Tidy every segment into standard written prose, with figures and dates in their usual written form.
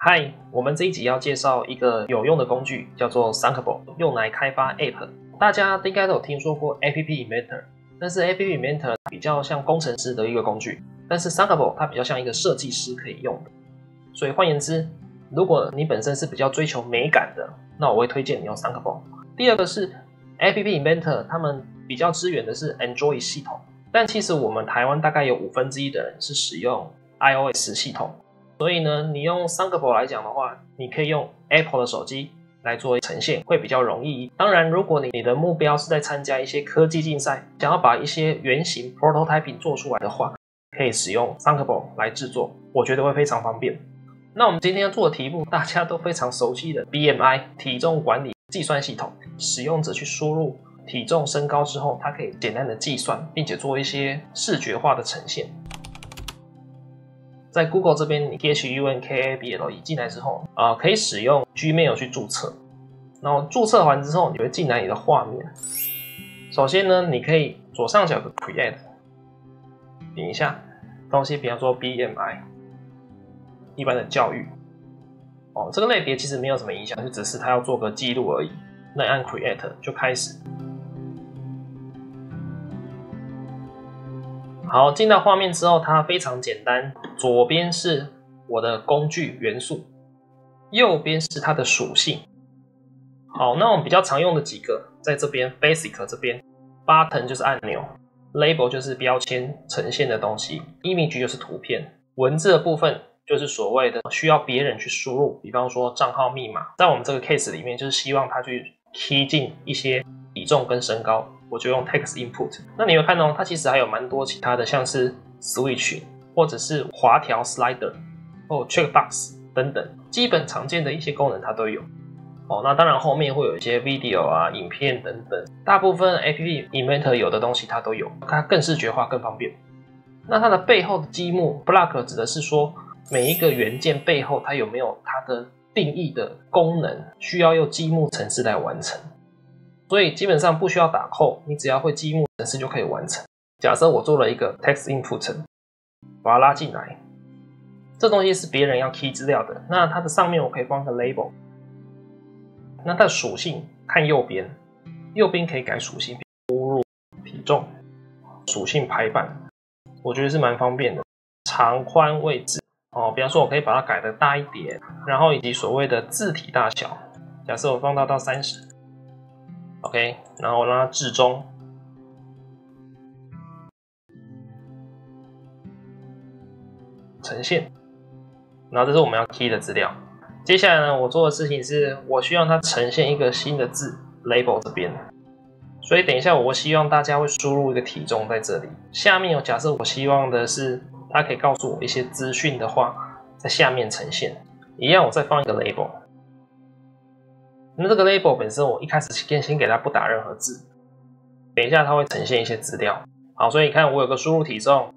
嗨，我们这一集要介绍一个有用的工具，叫做 Thunkable， 用来开发 App。大家应该都有听说过 App Inventor， 但是 App Inventor 比较像工程师的一个工具，但是 Thunkable 它比较像一个设计师可以用的。所以换言之，如果你本身是比较追求美感的，那我会推荐你用 Thunkable。第二个是 App Inventor， 他们比较支援的是 Android 系统，但其实我们台湾大概有1/5的人是使用 iOS 系统。所以呢，你用 Thunkable 来讲的话，你可以用 Apple 的手机来做呈现，会比较容易。当然，如果你的目标是在参加一些科技竞赛，想要把一些原型 prototyping 做出来的话，可以使用 Thunkable 来制作，我觉得会非常方便。那我们今天要做的题目，大家都非常熟悉的 BMI 体重管理计算系统，使用者去输入体重、身高之后，它可以简单的计算，并且做一些视觉化的呈现。在 Google 这边，你 THUNKABLE 进来之后，可以使用 Gmail 去注册。然后注册完之后，你会进来你的画面。首先呢，你可以左上角的 Create， 点一下东西，比方说 BMI， 一般的教育。这个类别其实没有什么影响，就只是它要做个记录而已。那按 Create 就开始。好，进到画面之后，它非常简单。左边是我的工具元素，右边是它的属性。好，那我们比较常用的几个，在这边 Basic 这边 ，Button 就是按钮 ，Label 就是标签呈现的东西 ，Image 就是图片，文字的部分就是所谓的需要别人去输入，比方说账号密码。在我们这个 case 里面，就是希望它去 key 进一些体重跟身高。我就用 text input。那你会看到它其实还有蛮多其他的，像是 switch 或者是滑条 slider 或 checkbox 等等，基本常见的一些功能它都有。那当然后面会有一些 video 啊、影片等等，大部分 App Inventor 有的东西它都有，它更视觉化、更方便。那它的背后的积木 block 指的是说每一个元件背后它有没有它的定义的功能，需要用积木程式来完成。所以基本上不需要打扣，你只要会积木程式就可以完成。假设我做了一个 text input， 把它拉进来，这东西是别人要 key 资料的，那它的上面我可以放个 label。那它的属性看右边，右边可以改属性，输入体重、属性排版，我觉得是蛮方便的。长宽位置比方说我可以把它改得大一点，然后以及所谓的字体大小，假设我放大到30。OK， 然后让它置中，呈现，然后这是我们要 key 的资料。接下来呢，我做的事情是我希望它呈现一个新的字 label 这边，所以等一下我希望大家会输入一个体重在这里。下面假设我希望的是它可以告诉我一些资讯的话，在下面呈现，一样我再放一个 label。那这个 label 本身，我一开始先给它不打任何字，等一下它会呈现一些资料。好，所以你看我有个输入体重，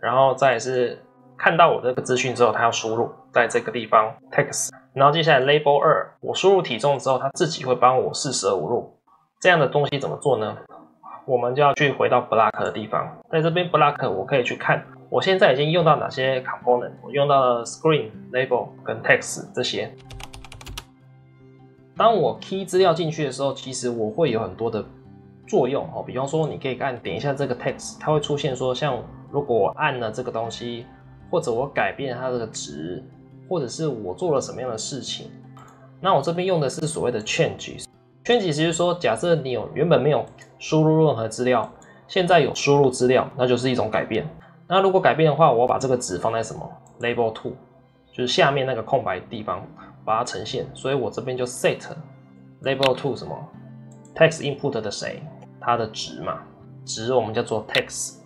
然后再来是看到我这个资讯之后，它要输入在这个地方 text， 然后接下来 label 2，我输入体重之后，它自己会帮我四舍五入。这样的东西怎么做呢？我们就要去回到 block 的地方，在这边 block 我可以去看我现在已经用到哪些 component， 我用到了 screen、label 跟 text 这些。当我 key 资料进去的时候，其实我会有很多的作用比方说你可以点一下这个 text， 它会出现说像如果我按了这个东西，或者我改变它这个值，或者是我做了什么样的事情。那我这边用的是所谓的 change 其实是说假设你原本没有输入任何资料，现在有输入资料，那就是一种改变。那如果改变的话，我把这个值放在什么 label 2， 就是下面那个空白地方把它呈现，所以我这边就 set label 2 什么 text input 的谁，它的值嘛，值我们叫做 text。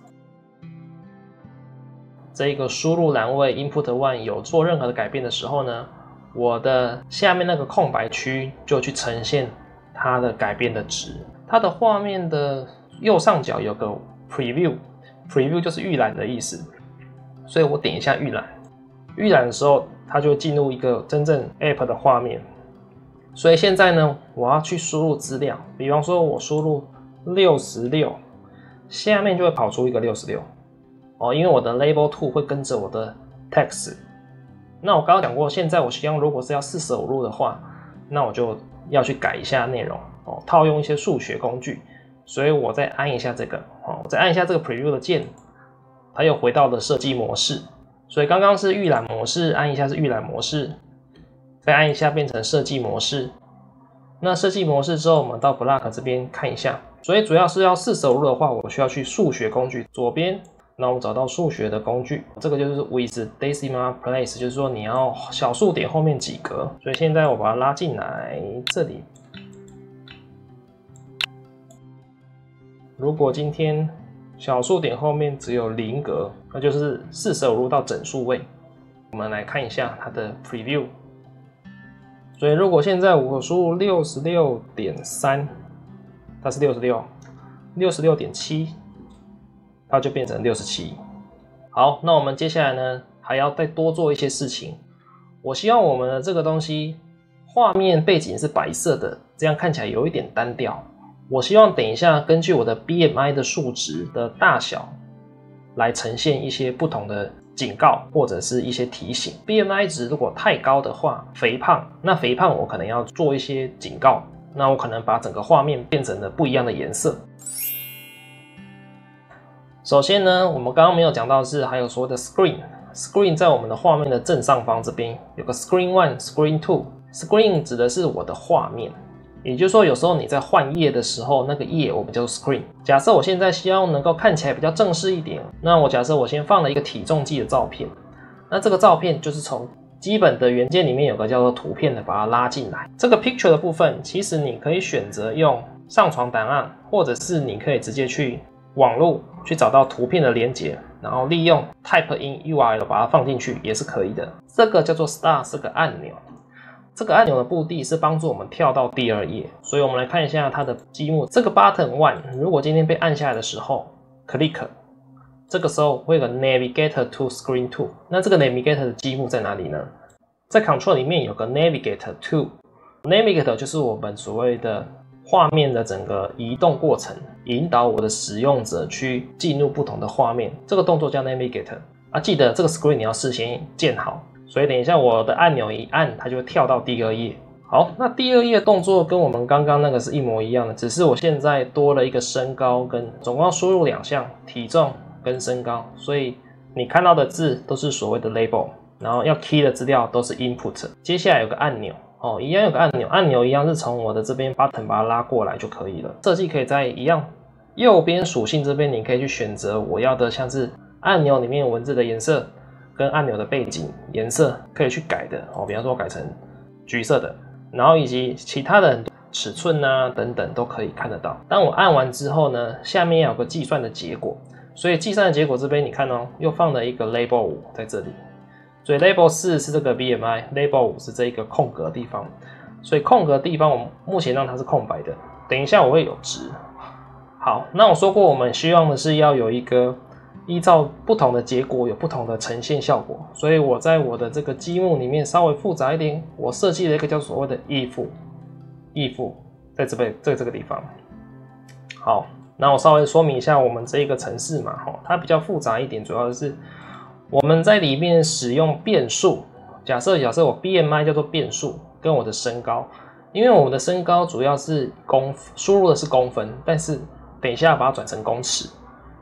这一个输入栏位 input 1有做任何的改变的时候呢，我的下面那个空白区就去呈现它的改变的值。它的画面的右上角有个 preview 就是预览的意思，所以我点一下预览，预览的时候它就进入一个真正 app 的画面。所以现在呢，我要去输入资料，比方说我输入66，下面就会跑出一个66因为我的 label 2会跟着我的 text 那我刚刚讲过，现在我希望如果是要45路的话，那我就要去改一下内容哦，套用一些数学工具。所以我再按一下这个哦，我再按一下这个 Preview 的键，它又回到了设计模式。所以刚刚是预览模式，按一下是预览模式，再按一下变成设计模式。那设计模式之后，我们到 Block 这边看一下。所以主要是要45路的话，我需要去数学工具左边。那我们找到数学的工具，这个就是 with decimal place， 就是说你要小数点后面几格。所以现在我把它拉进来这里。如果今天小数点后面只有0格，那就是45路到整数位。我们来看一下它的 preview。所以如果现在我输入 66.3， 它是66， 66.7。它就变成67。好，那我们接下来呢，还要再多做一些事情。我希望我们的这个东西，画面背景是白色的，这样看起来有一点单调。我希望等一下根据我的 BMI 的数值的大小，来呈现一些不同的警告或者是一些提醒。BMI 值如果太高的话，肥胖，那肥胖我可能要做一些警告，那我可能把整个画面变成了不一样的颜色。首先呢，我们刚刚没有讲到的是还有所谓的 screen 在我们的画面的正上方这边有个 screen 1、screen 2。screen 指的是我的画面，也就是说有时候你在换页的时候，那个页我们叫做 screen。假设我现在希望能够看起来比较正式一点，那我假设我先放了一个体重计的照片，那这个照片就是从基本的元件里面有个叫做图片的，把它拉进来。这个 picture 的部分，其实你可以选择用上传档案，或者是你可以直接去网络去找到图片的连结，然后利用 Type in URL 把它放进去也是可以的。这个叫做 Start 这个按钮，这个按钮的目的是帮助我们跳到第2页。所以我们来看一下它的积木。这个 Button 1， 如果今天被按下来的时候 ，Click， 这个时候会有个 Navigator to Screen 2。那这个 Navigator 的积木在哪里呢？在 Control 里面有个 Navigator to。Navigator 就是我们所谓的画面的整个移动过程，引导我的使用者去进入不同的画面，这个动作叫 Navigator 啊。记得这个 Screen 你要事先建好，所以等一下我的按钮一按，它就会跳到第2页。好，那第2页动作跟我们刚刚那个是一模一样的，只是我现在多了一个身高跟总共要输入2项，体重跟身高，所以你看到的字都是所谓的 label， 然后要 key 的资料都是 input。接下来有个按钮。一样有个按钮，按钮一样是从我的这边 button 把它拉过来就可以了。设计可以在一样右边属性这边，你可以去选择我要的，像是按钮里面文字的颜色跟按钮的背景颜色可以去改的比方说改成橘色的，然后以及其他的很多尺寸啊等等都可以看得到。当我按完之后呢，下面有个计算的结果，所以计算的结果这边你看又放了一个 label 5在这里。所以 label 4是这个 BMI， label 5是这一个空格的地方，所以空格的地方我目前让它是空白的，等一下我会有值。好，那我说过我们希望的是要有一个依照不同的结果有不同的呈现效果，所以我在我的这个积木里面稍微复杂一点，我设计了一个叫所谓的 if， 在这个地方。好，那我稍微说明一下我们这一个程式嘛，它比较复杂一点，主要是我们在里面使用变数。假设我 BMI 叫做变数，跟我的身高，因为我们的身高主要是输入的是公分，但是等一下把它转成公尺，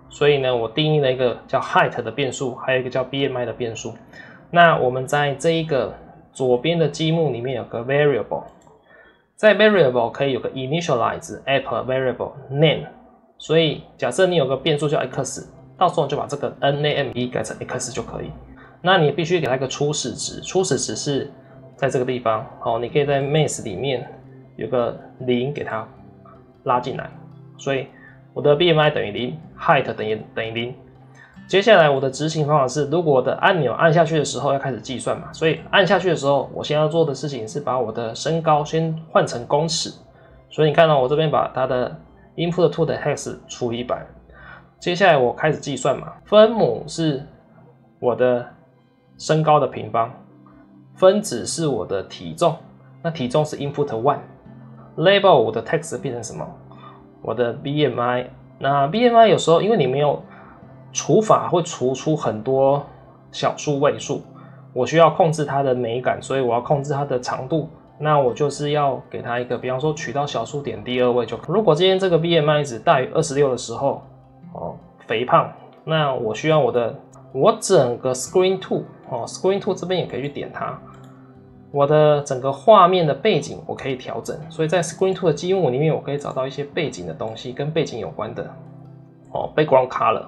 所以呢，我定义了一个叫 height 的变数，还有一个叫 BMI 的变数。那我们在这一个左边的积木里面有个 variable， 在 variable 可以有个 initialize app variable name， 所以假设你有个变数叫 x， 到时候你就把这个 name 改成 x 就可以。那你必须给它一个初始值，初始值是在这个地方。好，你可以在 math 里面有个0给它拉进来，所以我的 BMI 等于0 height 等于0。接下来我的执行方法是，如果我的按钮按下去的时候要开始计算嘛，所以按下去的时候，我先要做的事情是把我的身高先换成公尺。所以你看到我这边把它的 input to 的 hex 除以100。接下来我开始计算嘛，分母是我的身高的平方，分子是我的体重，那体重是 input 1。label 我的 text 变成什么？我的 BMI。那 BMI 有时候因为你没有除法，会除出很多小数位数，我需要控制它的美感，所以我要控制它的长度。那我就是要给它一个，比方说取到小数点第2位就可以。如果今天这个 BMI 值大于26的时候，肥胖，那我需要我整个 Screen Tool，Screen Tool 这边也可以去点它。我的整个画面的背景我可以调整，所以在 Screen Tool 的积木里面，我可以找到一些背景的东西，跟背景有关的background color。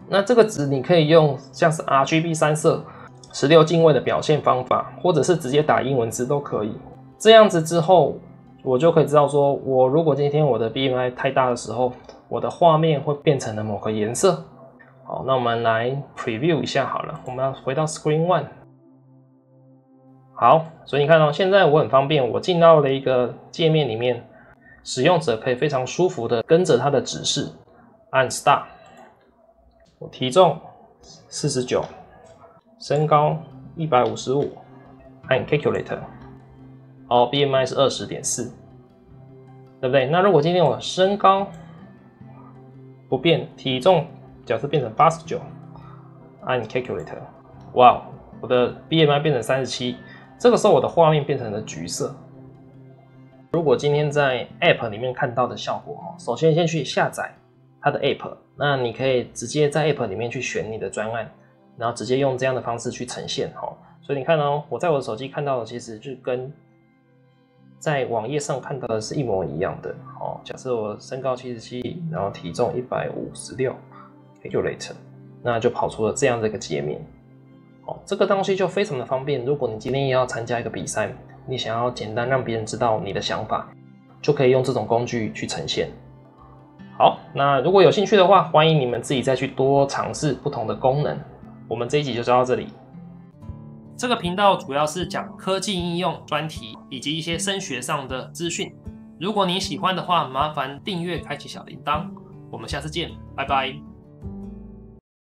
那这个值你可以用像是 RGB 3色、16进位的表现方法，或者是直接打英文字都可以。这样子之后，我就可以知道说，我如果今天我的 BMI 太大的时候，我的画面会变成了某个颜色。好，那我们来 preview 一下好了，我们要回到 Screen 1。好，所以你看到现在我很方便，我进到了一个界面里面，使用者可以非常舒服的跟着它的指示按 Start。我体重49，身高155，按 Calculator。好 ，BMI 是20.4，对不对？那如果今天我身高不变，体重假设变成89，按 Calculator， 哇，我的 BMI 变成37。这个时候我的画面变成了橘色。如果今天在 App 里面看到的效果，首先先去下载它的 App， 那你可以直接在 App 里面去选你的专案，然后直接用这样的方式去呈现。所以你看我在我的手机看到的其实就跟在网页上看到的是一模一样的。假设我身高77，然后体重156 ，Calculate， 那就跑出了这样的一个界面。这个东西就非常的方便。如果你今天也要参加一个比赛，你想要简单让别人知道你的想法，就可以用这种工具去呈现。好，那如果有兴趣的话，欢迎你们自己再去多尝试不同的功能。我们这一集就到这里。这个频道主要是讲科技应用专题以及一些升学上的资讯。如果你喜欢的话，麻烦订阅，开启小铃铛。我们下次见，拜拜。